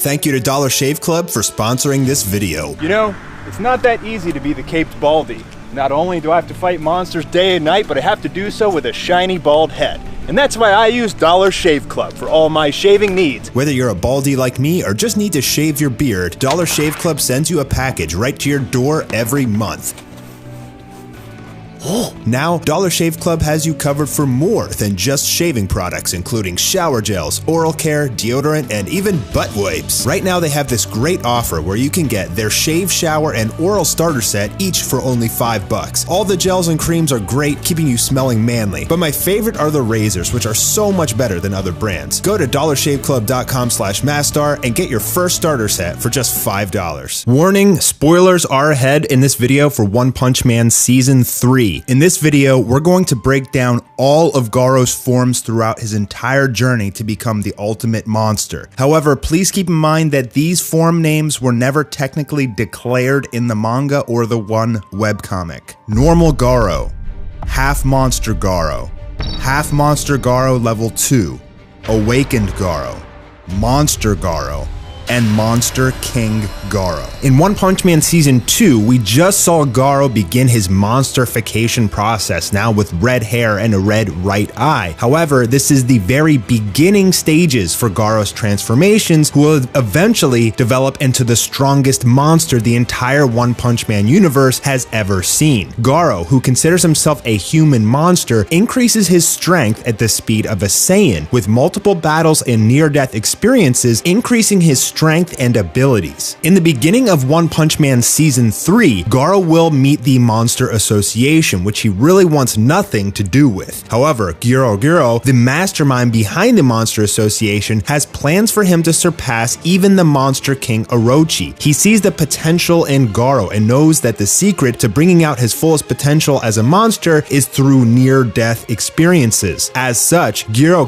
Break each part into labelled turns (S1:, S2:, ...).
S1: Thank you to Dollar Shave Club for sponsoring this video.
S2: You know, it's not that easy to be the Caped Baldy. Not only do I have to fight monsters day and night, but I have to do so with a shiny bald head. And that's why I use Dollar Shave Club for all my shaving needs.
S1: Whether you're a baldy like me or just need to shave your beard, Dollar Shave Club sends you a package right to your door every month. Now, Dollar Shave Club has you covered for more than just shaving products, including shower gels, oral care, deodorant, and even butt wipes. Right now, they have this great offer where you can get their shave, shower, and oral starter set each for only $5. All the gels and creams are great, keeping you smelling manly. But my favorite are the razors, which are so much better than other brands. Go to dollarshaveclub.com/Mastar and get your first starter set for just $5. Warning, spoilers are ahead in this video for One Punch Man Season 3. In this video, we're going to break down all of Garo's forms throughout his entire journey to become the ultimate monster. However, please keep in mind that these form names were never technically declared in the manga or the One webcomic. Normal Garo, Half Monster Garo, Half Monster Garo Level 2, Awakened Garo, Monster Garo, and Monster King Garo. In One Punch Man Season 2, we just saw Garo begin his monsterification process, now with red hair and a red right eye. However, this is the very beginning stages for Garo's transformations, who will eventually develop into the strongest monster the entire One Punch Man universe has ever seen. Garo, who considers himself a human monster, increases his strength at the speed of a Saiyan, with multiple battles and near-death experiences increasing his strength and abilities. In the beginning of One Punch Man Season 3, Garo will meet the Monster Association, which he really wants nothing to do with. However, Giro, the mastermind behind the Monster Association, has plans for him to surpass even the Monster King Orochi. He sees the potential in Garo and knows that the secret to bringing out his fullest potential as a monster is through near-death experiences. As such, Giro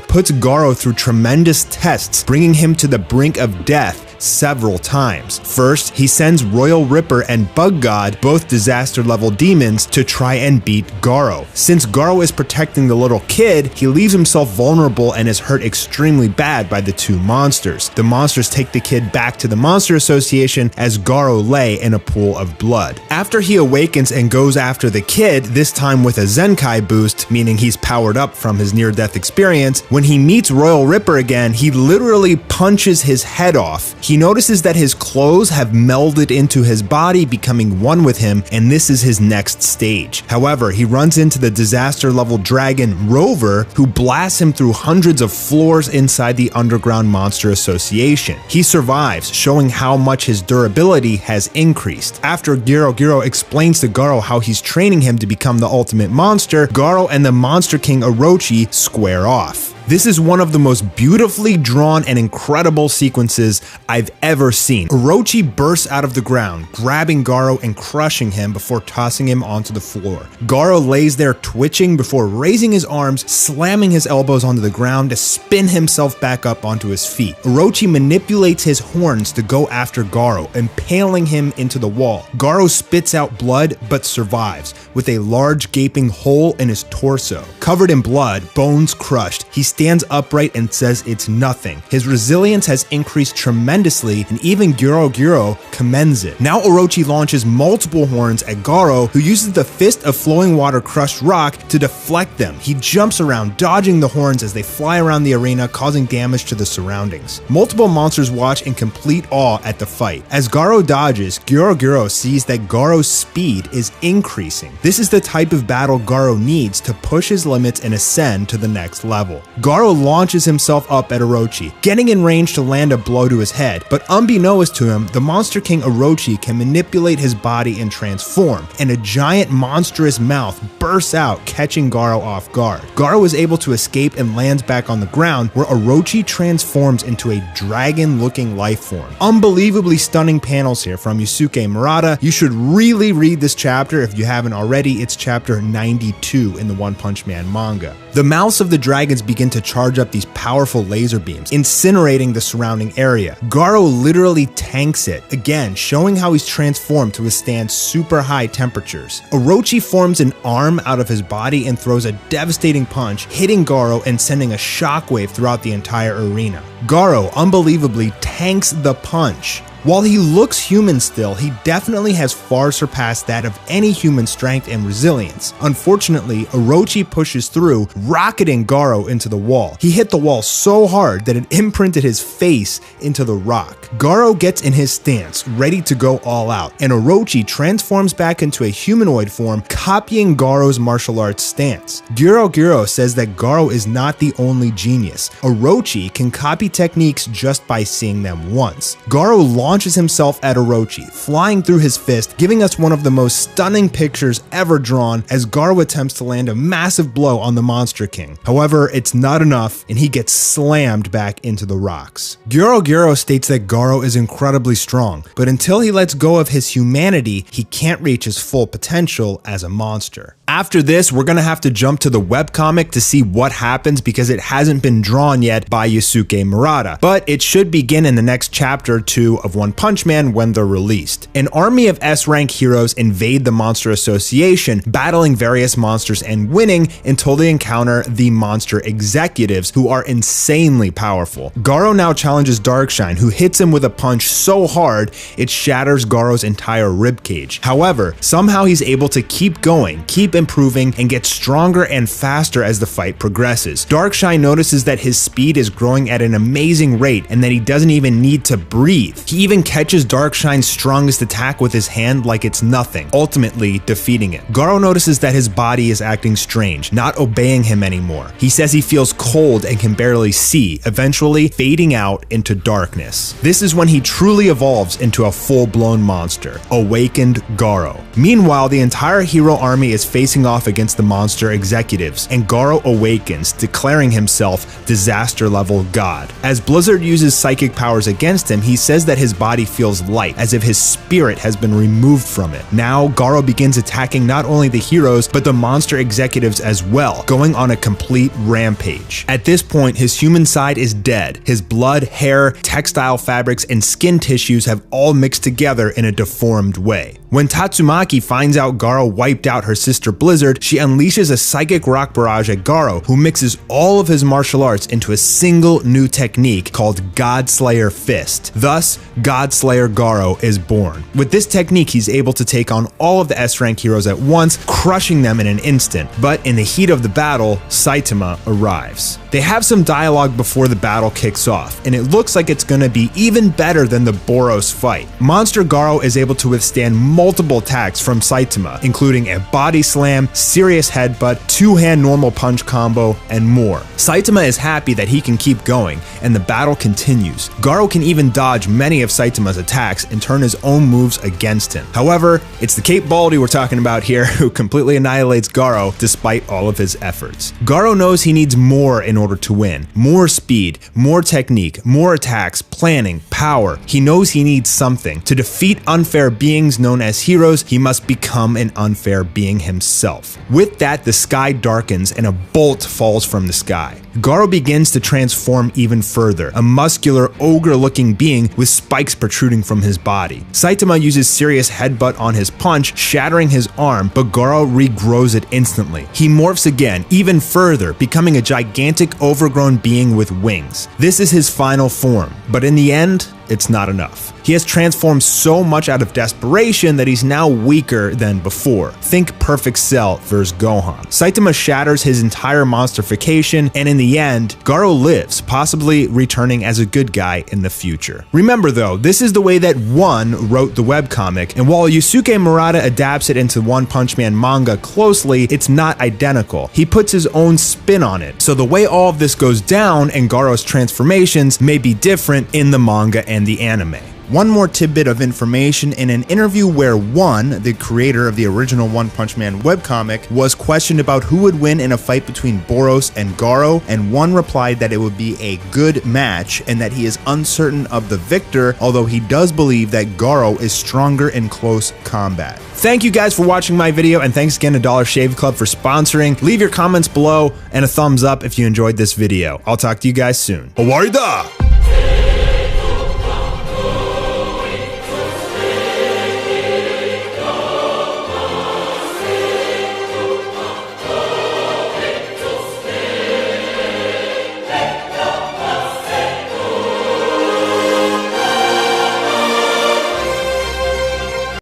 S1: puts Garo through tremendous tests, bringing him to the brink of death several times. First, he sends Royal Ripper and Bug God, both disaster level demons, to try and beat Garo. Since Garo is protecting the little kid, he leaves himself vulnerable and is hurt extremely bad by the two monsters. The monsters take the kid back to the Monster Association as Garo lay in a pool of blood. After he awakens and goes after the kid, this time with a Zenkai boost, meaning he's powered up from his near-death experience, when he meets Royal Ripper again, he literally punches his head off. He notices that his clothes have melded into his body, becoming one with him, and this is his next stage. However, he runs into the disaster level dragon Rover, who blasts him through hundreds of floors inside the Underground Monster Association. He survives, showing how much his durability has increased. After Giro explains to Garo how he's training him to become the ultimate monster, Garo and the Monster King Orochi square off. This is one of the most beautifully drawn and incredible sequences I've ever seen. Orochi bursts out of the ground, grabbing Garo and crushing him before tossing him onto the floor. Garo lays there twitching before raising his arms, slamming his elbows onto the ground to spin himself back up onto his feet. Orochi manipulates his horns to go after Garo, impaling him into the wall. Garo spits out blood but survives, with a large gaping hole in his torso. Covered in blood, bones crushed, he stands upright and says it's nothing. His resilience has increased tremendously, and even Giro commends it. Now Orochi launches multiple horns at Garo, who uses the Fist of Flowing Water Crushed Rock to deflect them. He jumps around, dodging the horns as they fly around the arena, causing damage to the surroundings. Multiple monsters watch in complete awe at the fight. As Garo dodges, Giro sees that Garo's speed is increasing. This is the type of battle Garo needs to push his limits and ascend to the next level. Garo launches himself up at Orochi, getting in range to land a blow to his head, but unbeknownst to him, the Monster King Orochi can manipulate his body and transform, and a giant monstrous mouth bursts out, catching Garo off guard. Garo is able to escape and lands back on the ground, where Orochi transforms into a dragon-looking life form. Unbelievably stunning panels here from Yusuke Murata. You should really read this chapter if you haven't already. It's chapter 92 in the One Punch Man manga. The mouths of the dragons begin to charge up these powerful laser beams, incinerating the surrounding area. Garo literally tanks it, again showing how he's transformed to withstand super high temperatures. Orochi forms an arm out of his body and throws a devastating punch, hitting Garo and sending a shockwave throughout the entire arena. Garo unbelievably tanks the punch. While he looks human still, he definitely has far surpassed that of any human strength and resilience. Unfortunately, Orochi pushes through, rocketing Garo into the wall. He hit the wall so hard that it imprinted his face into the rock. Garo gets in his stance, ready to go all out, and Orochi transforms back into a humanoid form, copying Garo's martial arts stance. Guro says that Garo is not the only genius. Orochi can copy techniques just by seeing them once. Garo launches himself at Orochi, flying through his fist, giving us one of the most stunning pictures ever drawn as Garo attempts to land a massive blow on the Monster King. However, it's not enough, and he gets slammed back into the rocks. Guro states that Garo is incredibly strong, but until he lets go of his humanity, he can't reach his full potential as a monster. After this, we're gonna have to jump to the webcomic to see what happens because it hasn't been drawn yet by Yusuke Murata, but it should begin in the next chapter or 2 of One Punch Man when they're released. An army of S-rank heroes invade the Monster Association, battling various monsters and winning until they encounter the Monster Executives, who are insanely powerful. Garo now challenges Darkshine, who hits him with a punch so hard it shatters Garo's entire ribcage. However, somehow he's able to keep going, keep improving, and get stronger and faster as the fight progresses. Darkshine notices that his speed is growing at an amazing rate and that he doesn't even need to breathe. He even catches Darkshine's strongest attack with his hand like it's nothing, ultimately defeating it. Garo notices that his body is acting strange, not obeying him anymore. He says he feels cold and can barely see, eventually fading out into darkness. This is when he truly evolves into a full-blown monster, Awakened Garo. Meanwhile, the entire hero army is facing off against the Monster Executives, and Garo awakens, declaring himself disaster-level god. As Blizzard uses psychic powers against him, he says that his body feels light, as if his spirit has been removed from it. Now, Garo begins attacking not only the heroes, but the Monster Executives as well, going on a complete rampage. At this point, his human side is dead. His blood, hair, textile fabrics, and skin tissues have all mixed together in a deformed way. When Tatsumaki finds out Garo wiped out her sister Blizzard, she unleashes a psychic rock barrage at Garo, who mixes all of his martial arts into a single new technique called Godslayer Fist. Thus, Godslayer Garo is born. With this technique, he's able to take on all of the S-rank heroes at once, crushing them in an instant. But in the heat of the battle, Saitama arrives. They have some dialogue before the battle kicks off, and it looks like it's gonna be even better than the Boros fight. Monster Garo is able to withstand multiple attacks from Saitama, including a body slam, serious headbutt, two-hand normal punch combo, and more. Saitama is happy that he can keep going, and the battle continues. Garo can even dodge many of Saitama's attacks and turn his own moves against him. However, it's the Cape Baldy we're talking about here who completely annihilates Garo despite all of his efforts. Garo knows he needs more in order to win. More speed, more technique, more attacks, planning, power. He knows he needs something. To defeat unfair beings known as heroes, he must become an unfair being himself. With that, the sky darkens and a bolt falls from the sky. Garo begins to transform even further, a muscular, ogre-looking being with spikes protruding from his body. Saitama uses serious headbutt on his punch, shattering his arm, but Garo regrows it instantly. He morphs again, even further, becoming a gigantic, overgrown being with wings. This is his final form, but in the end, it's not enough. He has transformed so much out of desperation that he's now weaker than before. Think Perfect Cell vs. Gohan. Saitama shatters his entire monsterification, and in the end, Garo lives, possibly returning as a good guy in the future. Remember though, this is the way that One wrote the webcomic, and while Yusuke Murata adapts it into One Punch Man manga closely, it's not identical. He puts his own spin on it, so the way all of this goes down and Garo's transformations may be different in the manga and the anime. One more tidbit of information: in an interview where One, the creator of the original One Punch Man webcomic, was questioned about who would win in a fight between Boros and Garo, and One replied that it would be a good match and that he is uncertain of the victor, although he does believe that Garo is stronger in close combat. Thank you guys for watching my video, and thanks again to Dollar Shave Club for sponsoring. Leave your comments below and a thumbs up if you enjoyed this video. I'll talk to you guys soon. Hawaii da!